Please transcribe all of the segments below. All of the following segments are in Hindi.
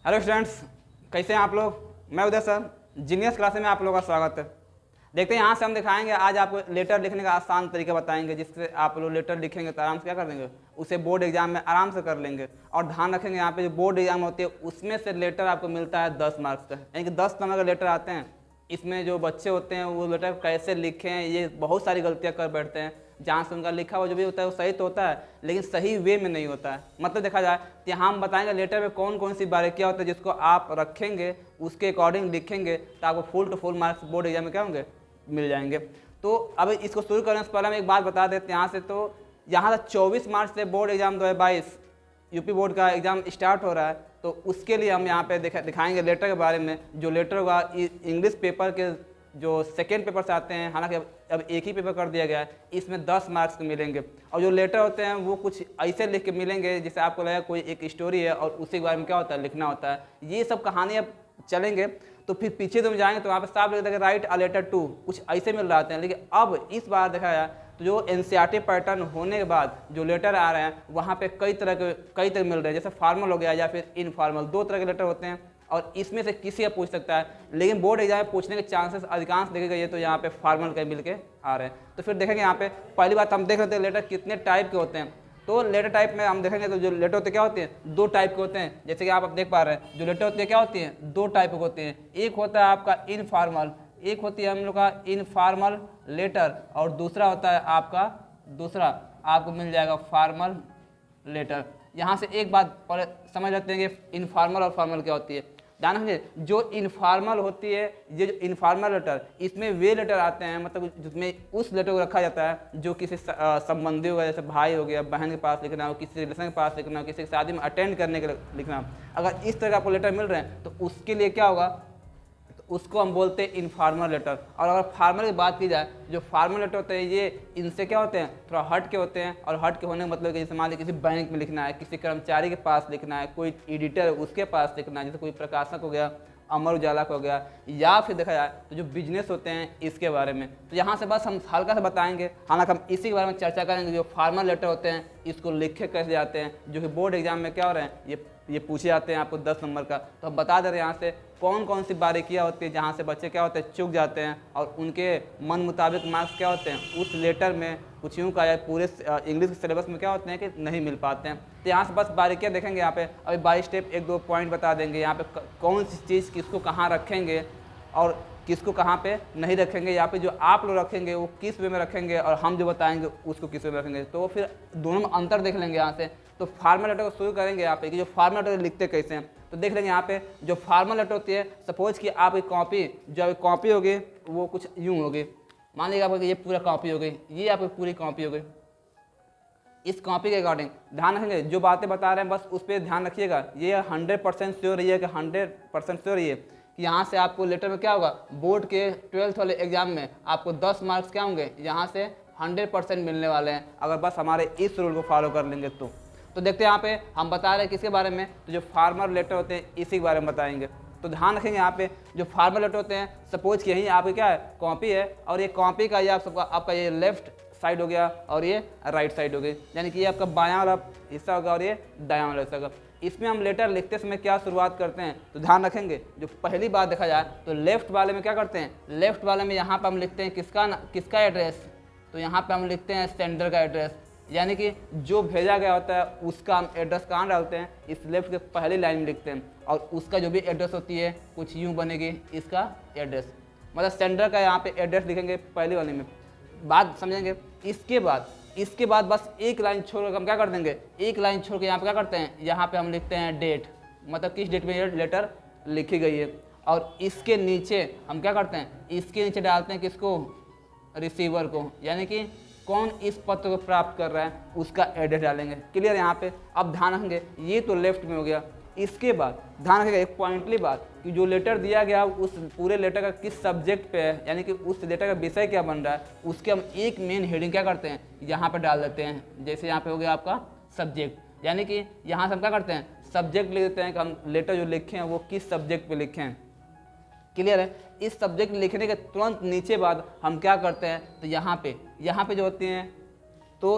हेलो स्टूडेंट्स, कैसे हैं आप लोग। मैं उदय सर, जीनियस क्लास में आप लोगों का स्वागत है। देखते हैं यहाँ से हम दिखाएंगे, आज आपको लेटर लिखने का आसान तरीका बताएंगे, जिससे आप लोग लेटर लिखेंगे तो आराम से क्या कर देंगे, उसे बोर्ड एग्जाम में आराम से कर लेंगे। और ध्यान रखेंगे यहाँ पे जो बोर्ड एग्जाम होती है उसमें से लेटर आपको मिलता है 10 मार्क्स का, यानी कि 10 नंबर का लेटर आते हैं। इसमें जो बच्चे होते हैं वो लेटर कैसे लिखें, ये बहुत सारी गलतियाँ कर बैठते हैं। जहाँ से उनका लिखा हुआ जो भी होता है वो सही तो होता है, लेकिन सही वे में नहीं होता है। मतलब देखा जाए तो यहाँ हम बताएंगे लेटर में कौन कौन सी बारीकियाँ होती है, जिसको आप रखेंगे उसके अकॉर्डिंग लिखेंगे तो आपको full to full marks board exam में क्या होंगे, मिल जाएंगे। तो अब इसको शुरू करने से पहले हम एक बात बता देते हैं यहाँ से। तो यहाँ से 24 मार्च से बोर्ड एग्जाम 2022 यूपी बोर्ड का एग्ज़ाम स्टार्ट हो रहा है। तो उसके लिए हम यहाँ पे दिखाएंगे लेटर के बारे में। जो लेटर होगा इंग्लिश पेपर के जो सेकेंड पेपर से आते हैं, हालांकि अब एक ही पेपर कर दिया गया है, इसमें 10 मार्क्स के मिलेंगे। और जो लेटर होते हैं वो कुछ ऐसे लिख के मिलेंगे जैसे आपको लगेगा कोई एक स्टोरी है और उसी के बारे में क्या होता है, लिखना होता है। ये सब कहानी अब चलेंगे तो फिर पीछे तुम जाएंगे तो वहाँ पे साफ लिख देगा राइट अ लेटर टू, कुछ ऐसे मिल रहे हैं। लेकिन अब इस बार देखा जाए तो जो एनसीईआरटी पैटर्न होने के बाद जो लेटर आ रहे हैं वहाँ पे कई तरह मिल रहे हैं। जैसे फॉर्मल हो गया या फिर इनफॉर्मल, 2 तरह के लेटर होते हैं और इसमें से किसी का पूछ सकता है। लेकिन बोर्ड एग्जाम में पूछने के चांसेस अधिकांश देखे गए तो यहाँ पे फॉर्मल के मिल के आ रहे हैं। तो फिर देखेंगे यहाँ पे पहली बात हम देख लेते हैं लेटर कितने टाइप के होते हैं। तो लेटर टाइप में हम देखेंगे तो जो लेटर होते क्या होते हैं, 2 टाइप के होते हैं। जैसे कि आप अब देख पा रहे हैं जो लेटर होती है क्या होती है, 2 टाइप के होते हैं। एक होता है आपका इनफॉर्मल, एक होती है हम लोग का इनफॉर्मल लेटर, और दूसरा होता है आपका आपको मिल जाएगा फॉर्मल लेटर। यहाँ से एक बात और समझ लेते हैं कि इनफॉर्मल और फॉर्मल क्या होती है। ध्यान रखिए, जो इनफॉर्मल होती है, ये जो इनफॉर्मल लेटर, इसमें वे लेटर आते हैं मतलब जिसमें उस लेटर को रखा जाता है जो किसी संबंधी होगा, जैसे भाई हो गया, बहन के पास लिखना हो, किसी रिलेशन के पास लिखना हो, किसी की शादी में अटेंड करने के लिए लिखना हो। अगर इस तरह का आपको लेटर मिल रहे हैं तो उसके लिए क्या होगा, उसको हम बोलते हैं इनफॉर्मल लेटर। और अगर फॉर्मल की बात की जाए, जो फॉर्मल लेटर होते हैं ये इनसे क्या होते हैं, थोड़ा हट के होते हैं। और हट के होने का मतलब कि जैसे मान लीजिए किसी बैंक में लिखना है, किसी कर्मचारी के पास लिखना है, कोई एडिटर है उसके पास लिखना है, जैसे कोई प्रकाशक हो गया, अमर उजाला का हो गया, या फिर देखा जाए तो जो बिजनेस होते हैं इसके बारे में। तो यहाँ से बस हम हल्का सा बताएंगे, हालांकि हम इसी के बारे में चर्चा करेंगे। जो फॉर्मल लेटर होते हैं इसको लिखे कैसे जाते हैं, जो कि बोर्ड एग्जाम में क्या हो रहे हैं, ये पूछे जाते हैं आपको 10 नंबर का। तो हम बता दे रहे हैं यहाँ से कौन कौन सी बारीकियाँ होती है जहाँ से बच्चे क्या होते हैं, चूक जाते हैं और उनके मन मुताबिक मार्क्स क्या होते हैं उस लेटर में कुछ यूँ का या पूरे इंग्लिश के सिलेबस में क्या होते हैं कि नहीं मिल पाते हैं। तो यहाँ से बस बारीकियाँ देखेंगे। यहाँ पे अभी बाई स्टेप 1-2 पॉइंट बता देंगे। यहाँ पे कौन सी चीज़ किसको कहाँ रखेंगे और किसको कहाँ पे नहीं रखेंगे, या फिर जो आप लोग रखेंगे वो किस वे में रखेंगे और हम जो बताएंगे उसको किस वे में रखेंगे। तो फिर दोनों में अंतर देख लेंगे यहाँ से। तो फॉर्मल लेटर को शुरू करेंगे यहाँ पे कि जो फॉर्मल लेटर लिखते कैसे हैं। तो देख लेंगे यहाँ पे जो फॉर्मल लेटर होती है, सपोज कि आपकी कॉपी, जो आपकी कॉपी होगी वो कुछ यूँ होगी। मान लीजिए आपको ये पूरा कॉपी हो गई, ये आपकी पूरी कॉपी हो गई। इस कॉपी के अकॉर्डिंग ध्यान रखेंगे, जो बातें बता रहे हैं बस उस पर ध्यान रखिएगा। ये 100% श्योर रही है कि 100% श्योर रही है कि यहाँ से आपको लेटर में क्या होगा, बोर्ड के 12th वाले एग्जाम में आपको 10 मार्क्स क्या होंगे, यहाँ से 100% मिलने वाले हैं, अगर बस हमारे इस रूल को फॉलो कर लेंगे तो देखते हैं यहाँ पे हम बता रहे हैं किसके बारे में, तो जो फार्मर लेटर होते हैं इसी के बारे में बताएंगे। तो ध्यान रखेंगे यहाँ पे जो फार्मर लेटर होते हैं, सपोज कि यहीं आपकी क्या है, कॉपी है, और ये कॉपी का ये आपका ये लेफ्ट साइड हो गया और ये राइट साइड हो गई, यानी कि ये आपका बायां वाला हिस्सा होगा और ये दायां वाला हिस्सा होगा। इसमें हम लेटर लिखते समय क्या शुरुआत करते हैं, तो ध्यान रखेंगे जो पहली बात देखा जाए तो लेफ्ट वाले में क्या करते हैं, लेफ्ट वाले में यहाँ पर हम लिखते हैं किसका एड्रेस, तो यहाँ पर हम लिखते हैं सेंडर का एड्रेस, यानी कि जो भेजा गया होता है उसका हम एड्रेस कहाँ डालते हैं, इस लेफ्ट के पहली लाइन में लिखते हैं। और उसका जो भी एड्रेस होती है कुछ यूँ बनेगी, इसका एड्रेस मतलब सेंडर का यहाँ पे एड्रेस लिखेंगे पहली वाले में। बात समझेंगे। इसके बाद बस एक लाइन छोड़ कर हम क्या कर देंगे, एक लाइन छोड़ के यहाँ पे क्या करते हैं, यहाँ पे हम लिखते हैं डेट, मतलब किस डेट में ये लेटर लिखी गई है। और इसके नीचे हम क्या करते हैं, इसके नीचे डालते हैं किसको, रिसीवर को, यानी कि कौन इस पत्र को प्राप्त कर रहा है उसका एड्रेस डालेंगे। क्लियर यहाँ पे। अब ध्यान रखेंगे ये तो लेफ्ट में हो गया। इसके बाद ध्यान रखेगा एक पॉइंटली बात कि जो लेटर दिया गया उस पूरे लेटर का किस सब्जेक्ट पे है, यानी कि उस लेटर का विषय क्या बन रहा है, उसके हम एक मेन हेडिंग क्या करते हैं, यहाँ पे डाल देते हैं। जैसे यहाँ पे हो गया आपका सब्जेक्ट, यानी कि यहाँ से हम क्या करते हैं, सब्जेक्ट लिख देते हैं कि हम लेटर जो लिखे हैं वो किस सब्जेक्ट पे लिखे हैं। क्लियर है। इस सब्जेक्ट लिखने के तुरंत नीचे बाद हम क्या करते हैं, तो यहाँ पे जो होती हैं, तो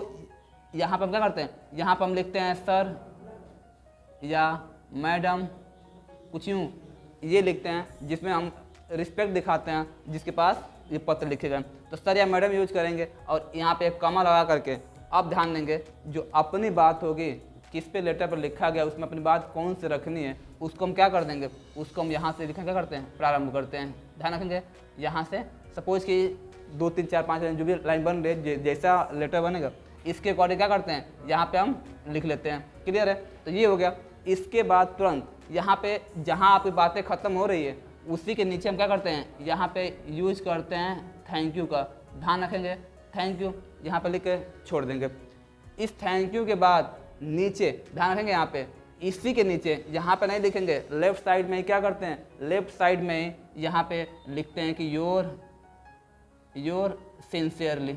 यहाँ पे हम क्या करते हैं, यहाँ पे हम लिखते हैं सर या मैडम कुछ यूँ ये लिखते हैं जिसमें हम रिस्पेक्ट दिखाते हैं जिसके पास ये पत्र लिखे गए। तो सर या मैडम यूज करेंगे और यहाँ पे एक कॉमा लगा करके अब ध्यान देंगे जो अपनी बात होगी किस पे लेटर पर लिखा गया उसमें अपनी बात कौन से रखनी है उसको हम क्या कर देंगे, उसको हम यहाँ से लिखना क्या करते हैं, प्रारंभ करते हैं। ध्यान रखेंगे यहाँ से सपोज कि 2 3 4 5 लाइन जो भी लाइन बन रही है जैसा लेटर बनेगा इसके अकॉर्डिंग क्या करते हैं यहाँ पे हम लिख लेते हैं। क्लियर है? तो ये हो गया। इसके बाद तुरंत यहाँ पे जहाँ आपकी बातें ख़त्म हो रही है उसी के नीचे हम क्या करते हैं, यहाँ पे यूज करते हैं थैंक यू का। ध्यान रखेंगे थैंक यू यहाँ पे लिख के छोड़ देंगे। इस थैंक यू के बाद नीचे ध्यान रखेंगे यहाँ पे इसी के नीचे यहाँ पे नहीं लिखेंगे, लेफ्ट साइड में क्या करते हैं, लेफ्ट साइड में यहाँ पे लिखते हैं कि योर सिंसियरली।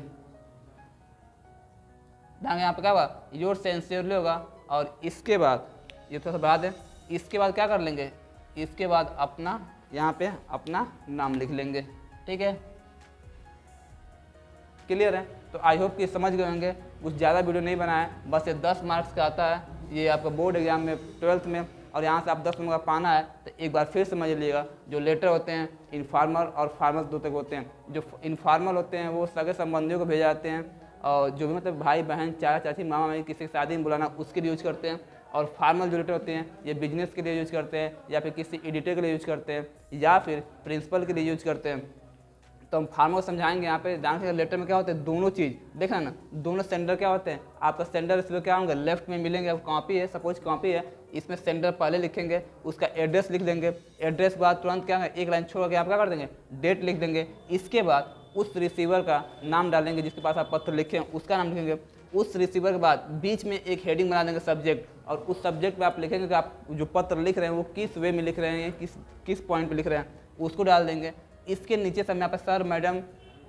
ध्यान यहाँ पे क्या होगा, योर सिंसियरली होगा। और इसके बाद ये थोड़ा सा बढ़ा दें, इसके बाद क्या कर लेंगे, इसके बाद अपना यहाँ पे अपना नाम लिख लेंगे। ठीक है? क्लियर है? तो आई होप कि समझ गए होंगे। कुछ ज़्यादा वीडियो नहीं बनाया है, बस ये 10 मार्क्स का आता है ये आपका बोर्ड एग्जाम में 12th में, और यहाँ से आप 10 नंबर का पाना है। तो एक बार फिर समझ लीजिएगा जो लेटर होते हैं इनफॉर्मल और फॉर्मल दो तक होते हैं। जो इनफॉर्मल होते हैं वो सगे संबंधियों को भेजे जाते हैं और जो भी मतलब भाई बहन चाचा चाची मामा मामी किसी की शादी में बुलाना उसके लिए यूज करते हैं। और फार्मल जो लेटर होते हैं ये बिजनेस के लिए यूज करते हैं या फिर किसी एडिटर के लिए यूज करते हैं या फिर प्रिंसिपल के लिए यूज करते हैं। तो हम फार्मल समझाएंगे यहाँ पे। ध्यान से लेटर में क्या होता है, दोनों चीज़ देखना ना, दोनों सेंडर क्या होते हैं, आपका सेंडर इसमें क्या होंगे, लेफ्ट में मिलेंगे। अब कॉपी है, सपोज कॉपी है, इसमें सेंडर पहले लिखेंगे, उसका एड्रेस लिख देंगे। एड्रेस के बाद तुरंत क्या है, एक लाइन छोड़ के आप क्या कर देंगे, डेट लिख देंगे। इसके बाद उस रिसीवर का नाम डालेंगे जिसके पास आप पत्र लिखे हैं उसका नाम लिखेंगे। उस रिसीवर के बाद बीच में एक हेडिंग बना देंगे सब्जेक्ट, और उस सब्जेक्ट पे आप लिखेंगे कि आप जो पत्र लिख रहे हैं वो किस वे में लिख रहे हैं, किस पॉइंट पे लिख रहे हैं, उसको डाल देंगे। इसके नीचे सब यहाँ पे सर मैडम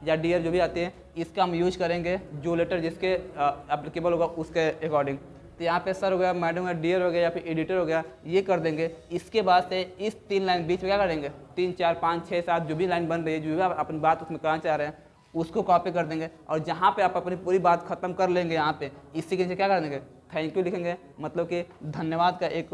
या डियर जो भी आते हैं इसका हम यूज करेंगे जो लेटर जिसके एप्लीकेबल होगा उसके अकॉर्डिंग। तो यहाँ पे सर हो गया, मैडम हो गया, डियर हो गया या फिर एडिटर हो गया, ये कर देंगे। इसके बाद से इस 3 लाइन बीच में क्या करेंगे, 3 4 5 6 7 जो भी लाइन बन रही है, जो भी आप अपनी बात उसमें कहना चाह रहे हैं उसको कॉपी कर देंगे। और जहाँ पे आप अपनी पूरी बात खत्म कर लेंगे यहाँ पे इसी के नीचे क्या कर देंगे, थैंक यू लिखेंगे, मतलब कि धन्यवाद का एक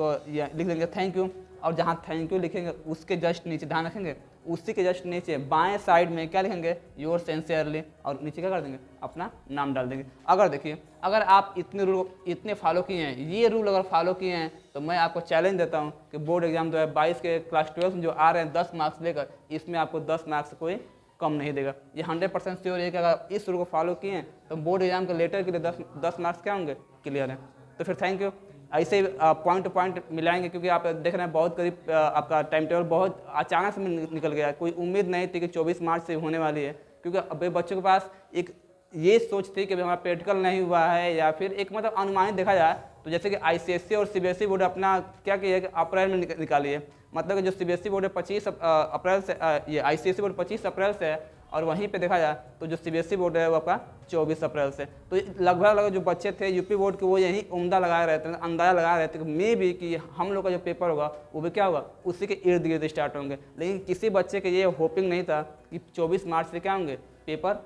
लिख देंगे थैंक यू। और जहाँ थैंक यू लिखेंगे उसके जस्ट नीचे ध्यान रखेंगे, उसी के जस्ट नीचे बाएं साइड में क्या लिखेंगे, योर सिंसियरली, और नीचे क्या कर देंगे, अपना नाम डाल देंगे। अगर देखिए अगर आप इतने फॉलो किए हैं, ये रूल अगर फॉलो किए हैं, तो मैं आपको चैलेंज देता हूँ कि बोर्ड एग्जाम 2022 के क्लास 12 में जो आ रहे हैं 10 मार्क्स लेकर, इसमें आपको 10 मार्क्स से कोई कम नहीं देगा। ये 100% श्योर है कि अगर इस रूल को फॉलो किए हैं तो बोर्ड एग्जाम के लेटर के लिए 10 मार्क्स क्या होंगे, क्लियर है। तो फिर थैंक यू। ऐसे पॉइंट टू पॉइंट मिलाएंगे क्योंकि आप देख रहे हैं बहुत करीब आपका टाइम टेबल बहुत अचानक से निकल गया है। कोई उम्मीद नहीं थी कि 24 मार्च से होने वाली है, क्योंकि अभी बच्चों के पास एक ये सोच थी कि हमारा प्रैक्टिकल नहीं हुआ है या फिर एक मतलब अनुमानित देखा जाए तो जैसे कि ICSE और CBSE बोर्ड अपना क्या किया कि अप्रैल में निकाली है, मतलब कि जो CBSE बोर्ड है 25 अप्रैल से, ये ICSE बोर्ड 25 अप्रैल से है, और वहीं पे देखा जाए तो जो CBSE बोर्ड है वो आपका 24 अप्रैल से। तो लगभग जो बच्चे थे यूपी बोर्ड के वो यही उम्दा लगाए रहते हैं, अंदाजा लगाए रहते हैं कि मे भी कि हम लोग का जो पेपर होगा वो भी क्या होगा, उसी के इर्द गिर्द स्टार्ट होंगे। लेकिन किसी बच्चे के ये होपिंग नहीं था कि 24 मार्च से क्या होंगे पेपर,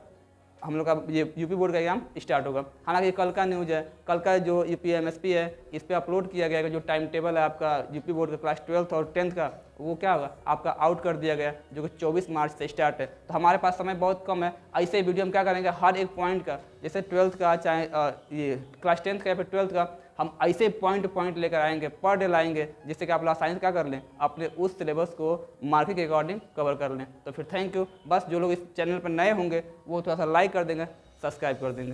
हम लोग का ये यूपी बोर्ड का एग्जाम स्टार्ट होगा। हालांकि कल का न्यूज़ है, कल का जो UPMSP है इस पर अपलोड किया गया कि जो टाइम टेबल है आपका यूपी बोर्ड का क्लास 12th और 10th का, वो क्या होगा आपका आउट कर दिया गया जो कि 24 मार्च से स्टार्ट है। तो हमारे पास समय बहुत कम है, ऐसे वीडियो हम क्या करेंगे हर एक पॉइंट का, जैसे 12th का चाहे ये क्लास 10th का या फिर 12th का, हम ऐसे पॉइंट टू पॉइंट लेकर आएंगे, पर डे लाएंगे, जिससे कि आप आसानी से क्या कर लें, अपने उस सिलेबस को मार्केट के अकॉर्डिंग कवर कर लें। तो फिर थैंक यू। बस जो लोग इस चैनल पर नए होंगे वो थोड़ा सा लाइक कर देंगे, सब्सक्राइब कर देंगे।